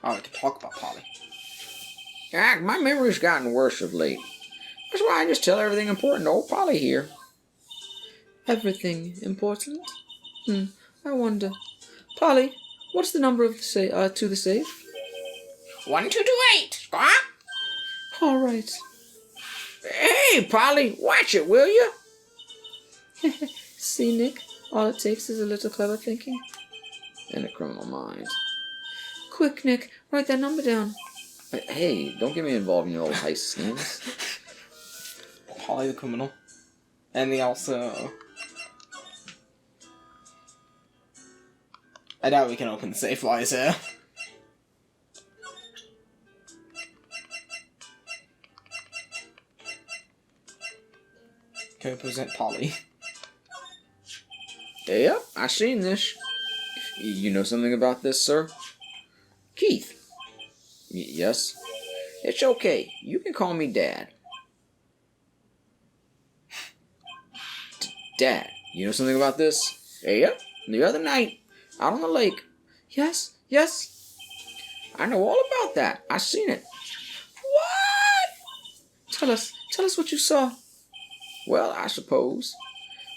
B: Oh, we can talk about Polly.
E: My memory's gotten worse of late. That's why I just tell everything important to old Polly here.
D: Everything important? I wonder. Polly, what's the number of the to the safe?
E: 1228, Squawk.
D: All right.
E: Hey, Polly, watch it, will you?
D: See, Nick, all it takes is a little clever thinking.
C: And a criminal mind.
D: Quick, Nick, write that number down.
C: Hey, don't get me involved in your old heist schemes.
B: Polly the criminal. Anything else, I doubt we can open the safe while he's here. Can we present Polly?
E: Yep, I seen this.
C: You know something about this, sir?
E: Keith,
C: Yes?
E: it's okay. You can call me Dad.
C: Dad, you know something about this?
E: Yep, the other night, out on the lake.
D: Yes.
E: I know all about that. I seen it.
D: What? Tell us what you saw.
E: Well, I suppose,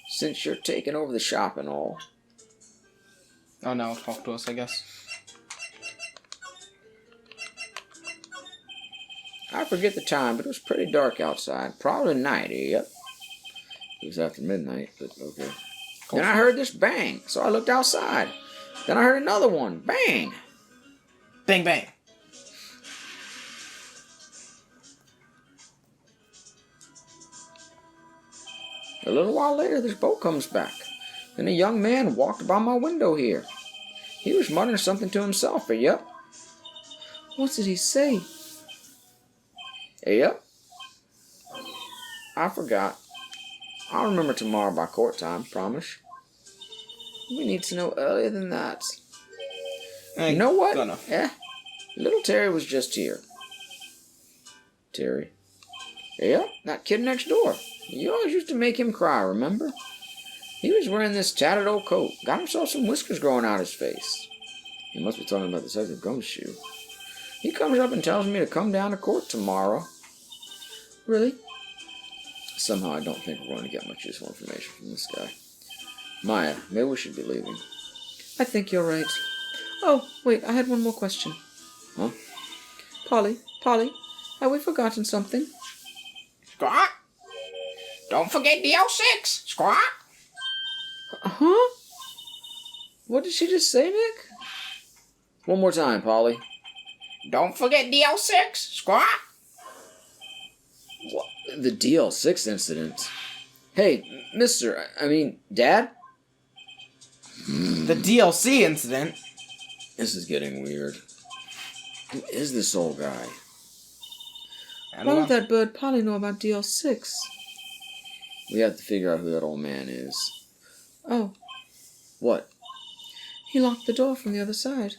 E: since you're taking over the shop and all.
B: Oh, now talk to us, I guess.
E: I forget the time, but it was pretty dark outside. Probably night, yep.
C: It was after midnight, but okay.
E: Then I heard this bang, so I looked outside. Then I heard another one, bang.
B: Bang, bang.
E: A little while later, this boat comes back. Then a young man walked by my window here. He was muttering something to himself, yep.
D: What did he say?
E: Yep. I forgot. I'll remember tomorrow by court time, promise.
D: We need to know earlier than that.
E: You know what?
B: Gonna.
E: Little Terry was just here.
C: Terry.
E: Yep, that kid next door. You always used to make him cry, remember? He was wearing this tattered old coat. Got himself some whiskers growing out his face.
C: You must be talking about Detective Gumshoe.
E: He comes up and tells me to come down to court tomorrow.
D: Really?
C: Somehow I don't think we're going to get much useful information from this guy. Maya, maybe we should be leaving.
D: I think you're right. Oh, wait, I had one more question.
C: Huh?
D: Polly, have we forgotten something?
E: Squawk! Don't forget the L6, Squawk!
D: Huh? What did she just say, Nick?
C: One more time, Polly.
E: Don't forget the L6, Squawk!
C: What? The DL6 incident. Hey, Dad?
B: The DLC incident.
C: This is getting weird. Who is this old guy?
B: I don't
D: Why
B: know.
D: would that bird Polly know about DL6?
C: We have to figure out who that old man is.
D: Oh,
C: What?
D: he locked the door from the other side.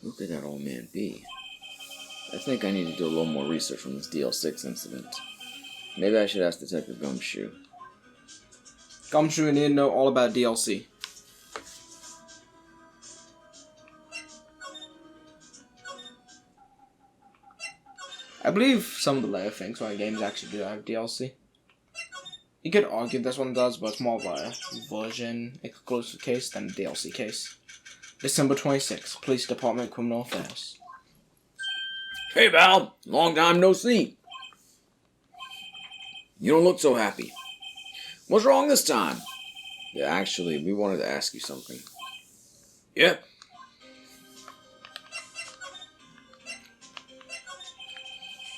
C: Who could that old man be? I think I need to do a little more research on this DL6 incident. Maybe I should ask Detective Gumshoe.
B: Gumshoe need to know all about DLC. I believe some of the later things why games actually do have DLC. You could argue this one does, but it's more of a version exclusive case than a DLC case. December 26th, Police Department Criminal Affairs.
C: Hey, Val! Long time no see. You don't look so happy. What's wrong this time? Yeah, actually, we wanted to ask you something. Yeah?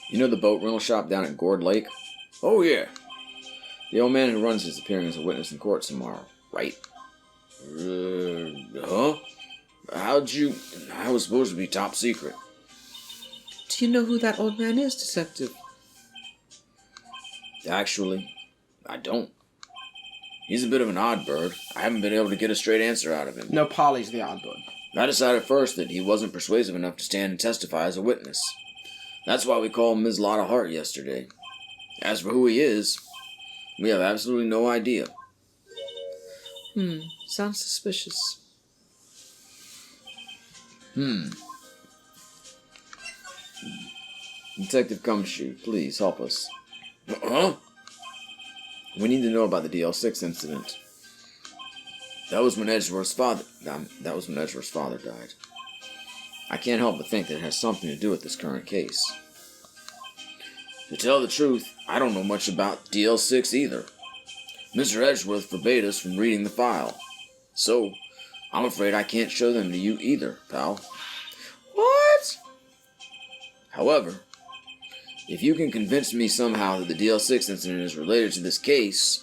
C: You know the boat rental shop down at Gourd Lake? Oh, yeah. The old man who runs is appearing as a witness in court tomorrow, right? Huh? How was supposed to be top secret?
D: Do you know who that old man is, Detective?
C: Actually, I don't. He's a bit of an odd bird. I haven't been able to get a straight answer out of him.
B: No, Polly's the odd bird.
C: I decided first that he wasn't persuasive enough to stand and testify as a witness. That's why we called Ms. Lotta Hart yesterday. As for who he is, we have absolutely no idea.
D: Sounds suspicious.
C: Detective Gumshoe, please help us. Huh? We need to know about the DL6 incident. That was when Edgeworth's father died. I can't help but think that it has something to do with this current case. To tell the truth, I don't know much about DL6 either. Mr. Edgeworth forbade us from reading the file. So, I'm afraid I can't show them to you either, pal.
D: What?
C: However, if you can convince me somehow that the DL6 incident is related to this case,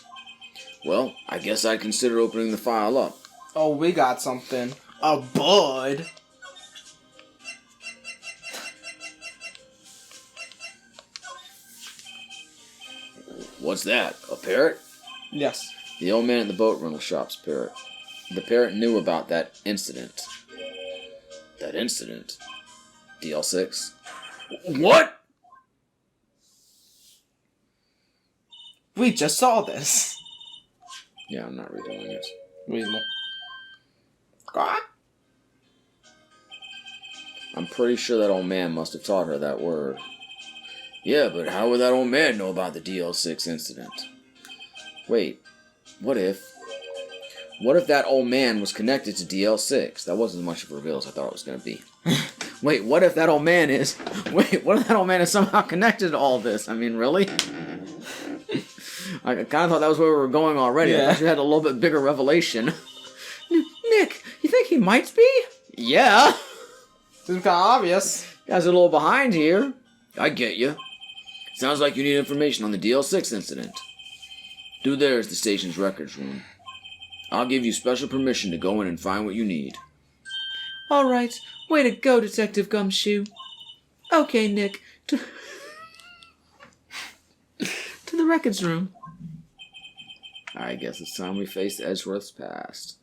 C: well, I guess I'd consider opening the file up.
B: Oh, we got something. A bud.
C: What's that? A parrot?
B: Yes.
C: The old man at the boat rental shop's parrot. The parrot knew about that incident. That incident? DL6? What?
B: We just saw this.
C: Yeah, I'm not redoing it.
B: Reasonable. Ah.
C: I'm pretty sure that old man must have taught her that word. Yeah, but how would that old man know about the DL6 incident? Wait, what if that old man was connected to DL6? That wasn't as much of a reveal as I thought it was going to be.
E: Wait, what if that old man is somehow connected to all this? I mean, really? I kind of thought that was where we were going already.
B: Yeah.
E: I thought you had a little bit bigger revelation. Nick, you think he might be? Yeah.
B: Seems kind of obvious.
E: Guy's a little behind here.
C: I get you. Sounds like you need information on the DL6 incident. Through there is the station's records room. I'll give you special permission to go in and find what you need.
D: All right. Way to go, Detective Gumshoe. Okay, Nick. To the records room.
C: I guess it's time we face Edgeworth's past.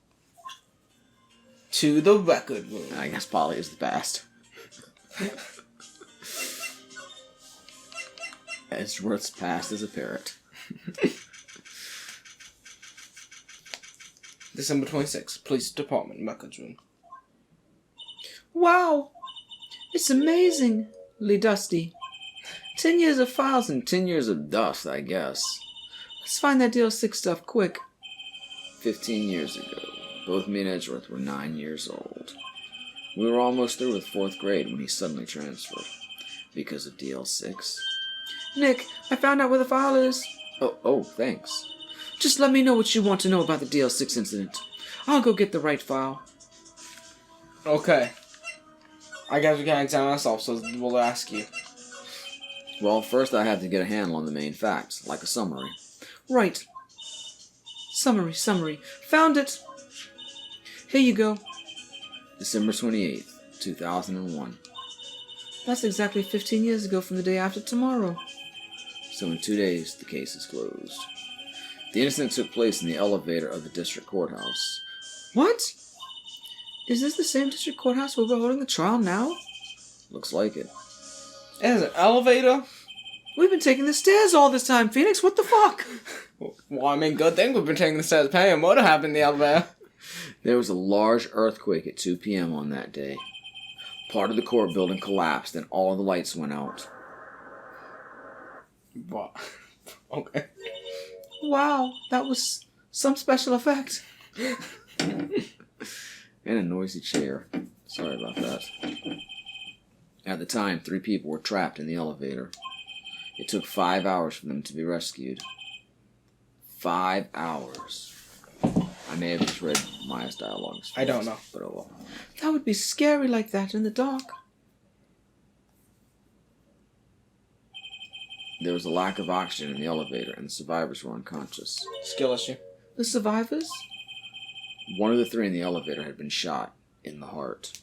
B: To the record room.
E: I guess Polly is the past.
C: Edgeworth's past as a parrot.
B: December 26th, Police Department, records room.
D: Wow. It's amazingly dusty. 10 years of files and
C: 10 years of dust, I guess.
D: let's find that DL6 stuff quick.
C: 15 years ago, both me and Edgeworth were 9 years old. We were almost through with 4th grade when he suddenly transferred. Because of DL6.
D: Nick, I found out where the file is.
C: Oh, thanks.
D: Just let me know what you want to know about the DL6 incident. I'll go get the right file.
B: Okay. I guess we can't examine ourselves, so we'll ask you.
C: Well, first I have to get a handle on the main facts, like a summary.
D: Right. Summary. Found it. Here you go.
C: December 28th, 2001.
D: That's exactly 15 years ago from the day after tomorrow.
C: So in 2 days, the case is closed. The incident took place in the elevator of the district courthouse.
D: What? Is this the same district courthouse where we're holding the trial now?
C: Looks like it.
B: There's an elevator?
D: We've been taking the stairs all this time, Phoenix. What the fuck?
B: Well, I mean, good thing we've been taking the stairs. Plenty of motor happened in the elevator.
C: There was a large earthquake at 2 p.m. on that day. Part of the court building collapsed and all the lights went out.
B: What? Okay.
D: Wow, that was some special effect.
C: And a noisy chair. Sorry about that. At the time, 3 people were trapped in the elevator. It took 5 hours for them to be rescued. 5 hours. I may have just read Maya's dialogue.
B: I don't know.
C: But oh well.
D: That would be scary like that in the dark.
C: There was a lack of oxygen in the elevator and the survivors were unconscious.
B: Skill issue.
D: The survivors?
C: One of the 3 in the elevator had been shot in the heart.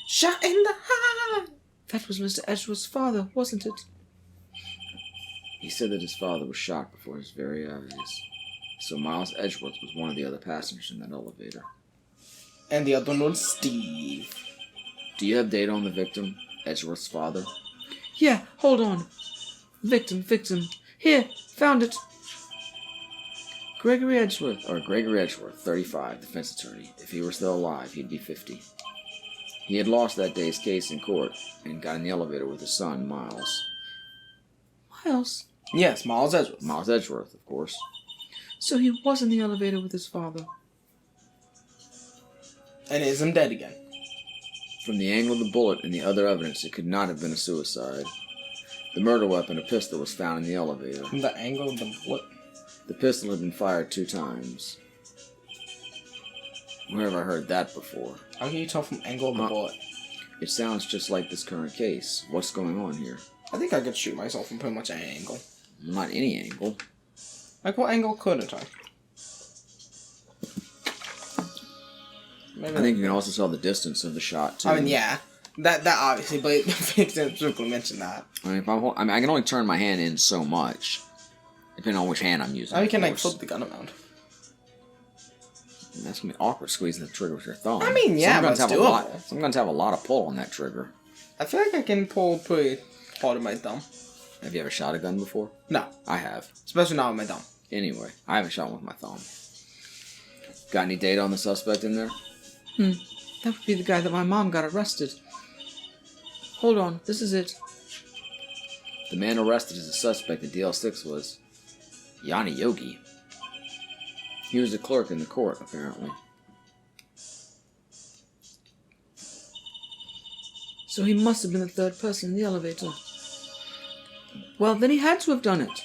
D: Shot in the heart! That was Mr. Edgeworth's father, wasn't it?
C: He said that his father was shot before his very eyes. So Miles Edgeworth was one of the other passengers in that elevator.
B: And the other one was Steve.
C: Do you have data on the victim, Edgeworth's father?
D: Yeah, hold on. Victim. Here, found it.
C: Gregory Edgeworth, 35, defense attorney. If he were still alive, he'd be 50. He had lost that day's case in court and got in the elevator with his son, Miles.
D: Miles?
B: Yes, Miles Edgeworth.
C: Miles Edgeworth, of course.
D: So he was in the elevator with his father.
B: And isn't dead again.
C: From the angle of the bullet and the other evidence, it could not have been a suicide. The murder weapon, a pistol, was found in the elevator.
B: From the angle of the bullet.
C: The pistol had been fired 2 times. Where have I heard that before?
B: How can you tell from angle of the bullet?
C: It sounds just like this current case. What's going on here?
B: I think I could shoot myself from pretty much any angle.
C: Not any angle.
B: Like, what angle couldn't I? Maybe
C: I think you can also tell the distance of the shot, too.
B: I mean, yeah. That obviously, but it didn't specifically mention that.
C: I mean, I can only turn my hand in so much. Depending on which hand I'm using.
B: How you can, like,
C: course.
B: flip the gun around?
C: That's going to be awkward squeezing the trigger with your thumb.
B: I mean, yeah, but it's doable.
C: Some guns have a lot of pull on that trigger.
B: I feel like I can pull pretty hard with my thumb.
C: Have you ever shot a gun before?
B: No.
C: I have.
B: Especially not with my thumb.
C: Anyway, I haven't shot one with my thumb. Got any data on the suspect in there?
D: That would be the guy that my mom got arrested. Hold on, this is it.
C: The man arrested as a suspect in DL6 was Yanni Yogi. He was a clerk in the court, apparently.
D: So he must have been the third person in the elevator. Well, then he had to have done it.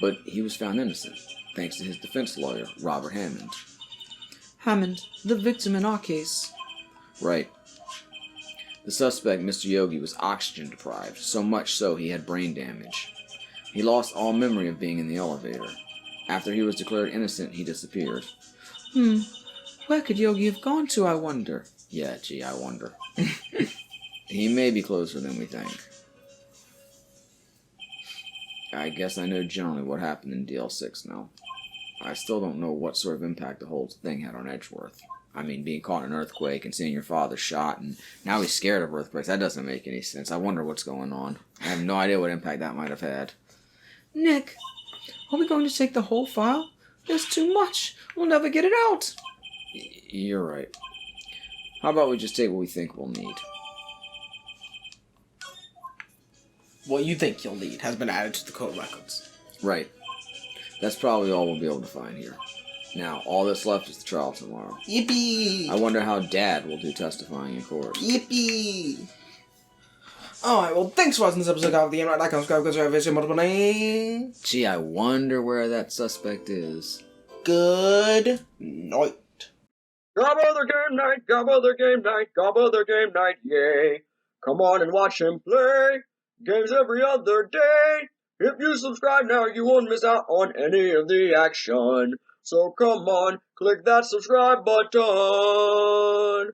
C: But he was found innocent, thanks to his defense lawyer, Robert Hammond.
D: Hammond, the victim in our case.
C: Right. The suspect, Mr. Yogi, was oxygen deprived, so much so he had brain damage. He lost all memory of being in the elevator. After he was declared innocent, he disappeared.
D: Where could Yogi have gone to, I wonder?
C: Yeah, gee, I wonder. He may be closer than we think. I guess I know generally what happened in DL6 now. I still don't know what sort of impact the whole thing had on Edgeworth. I mean, being caught in an earthquake and seeing your father shot, and now he's scared of earthquakes. That doesn't make any sense. I wonder what's going on. I have no idea what impact that might have had.
D: Nick, are we going to take the whole file? There's too much. We'll never get it out.
C: You're right. How about we just take what we think we'll need?
B: What you think you'll need has been added to the code records.
C: Right. That's probably all we'll be able to find here. Now, all that's left is the trial tomorrow.
B: Yippee!
C: I wonder how Dad will do testifying in court.
B: Yippee! Alright, well, thanks for watching this episode of the Game Right. Like, subscribe, because we have video multiple names.
C: Gee, I wonder where that suspect is.
B: Good night.
A: Gabba the game night, Gabba the game night, Gabba the game night, yay. Come on and watch him play. Games every other day. If you subscribe now, you won't miss out on any of the action. So come on, click that subscribe button.